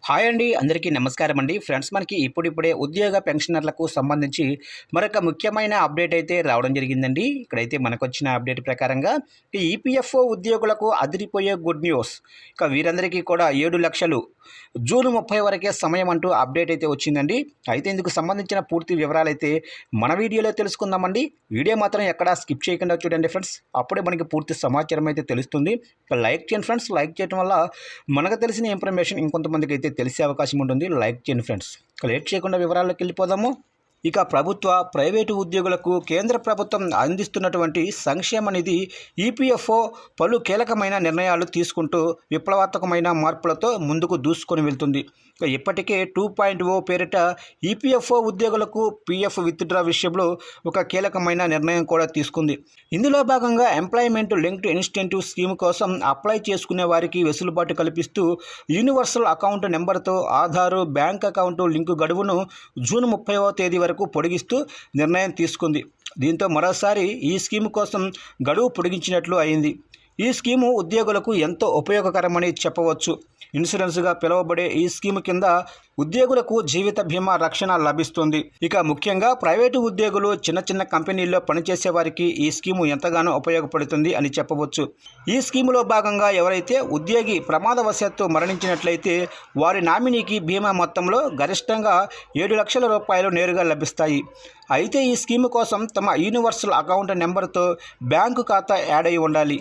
Hi అండి, అందరికీ నమస్కారం అండి. ఫ్రెండ్స్, మనకి ఇప్పుడిప్పుడే ఉద్యోగ పెన్షనర్లకు సంబంధించి మరొక ముఖ్యమైన అప్డేట్ అయితే రావడం జరిగిందండి. ఇక్కడైతే మనకొచ్చిన అప్డేట్ ప్రకారంగా ఈ ఈపీఎఫ్ఓ ఉద్యోగులకు అదిరిపోయే గుడ్ న్యూస్. ఇక వీరందరికీ కూడా 7 లక్షలు జూన్ 30 వరకే సమయం అంటూ అప్డేట్ అయితే వచ్చిందండి. అయితే ఇందుకు సంబంధించిన పూర్తి వివరాలు అయితే మన వీడియోలో తెలుసుకుందామండి. వీడియో మాత్రం ఎక్కడా స్కిప్ చేయకుండా చూడండి ఫ్రెండ్స్, అప్పుడే మనకి పూర్తి సమాచారం అయితే తెలుస్తుంది. లైక్ చేయండి ఫ్రెండ్స్, లైక్ చేయడం వల్ల మనకు తెలిసిన ఇన్ఫర్మేషన్ ఇంకొంతమందికి అయితే తెలిసే అవకాశం ఉంటుంది. లైక్ చేయండి ఫ్రెండ్స్. లేట్ చేయకుండా వివరాల్లోకి వెళ్ళిపోదాము. ఇక ప్రభుత్వ, ప్రైవేటు ఉద్యోగులకు కేంద్ర ప్రభుత్వం అందిస్తున్నటువంటి సంక్షేమ నిధి ఈపీఎఫ్ఓ పలు కీలకమైన నిర్ణయాలు తీసుకుంటూ విప్లవాత్మకమైన మార్పులతో ముందుకు దూసుకొని వెళ్తుంది. ఇప్పటికే 2.0 పేరిట ఈపీఎఫ్ఓ ఉద్యోగులకు పీఎఫ్ విత్డ్రా విషయంలో ఒక కీలకమైన నిర్ణయం కూడా తీసుకుంది. ఇందులో భాగంగా ఎంప్లాయ్మెంట్ లింక్డ్ ఇన్సెంటివ్ స్కీమ్ కోసం అప్లై చేసుకునే వారికి వెసులుబాటు కల్పిస్తూ యూనివర్సల్ అకౌంట్ నెంబర్తో ఆధారు, బ్యాంక్ అకౌంటు లింకు గడువును జూన్ 30వ తేదీ వరకు పొడిగిస్తూ నిర్ణయం తీసుకుంది. దీంతో మరోసారి ఈ స్కీమ్ కోసం గడువు పొడిగించినట్లు అయింది. ఈ స్కీము ఉద్యోగులకు ఎంతో ఉపయోగకరమని చెప్పవచ్చు. ఇన్సూరెన్స్గా పిలువబడే ఈ స్కీమ్ కింద ఉద్యోగులకు జీవిత బీమా రక్షణ లభిస్తుంది. ఇక ముఖ్యంగా ప్రైవేటు ఉద్యోగులు, చిన్న కంపెనీల్లో పనిచేసే వారికి ఈ స్కీము ఎంతగానో ఉపయోగపడుతుంది అని చెప్పవచ్చు. ఈ స్కీములో భాగంగా ఎవరైతే ఉద్యోగి ప్రమాదవశాత్తు మరణించినట్లయితే వారి నామినీకి బీమా మొత్తంలో గరిష్టంగా 7 లక్షల రూపాయలు నేరుగా లభిస్తాయి. అయితే ఈ స్కీము కోసం తమ యూనివర్సల్ అకౌంట్ నెంబర్తో బ్యాంకు ఖాతా యాడ్ అయి ఉండాలి.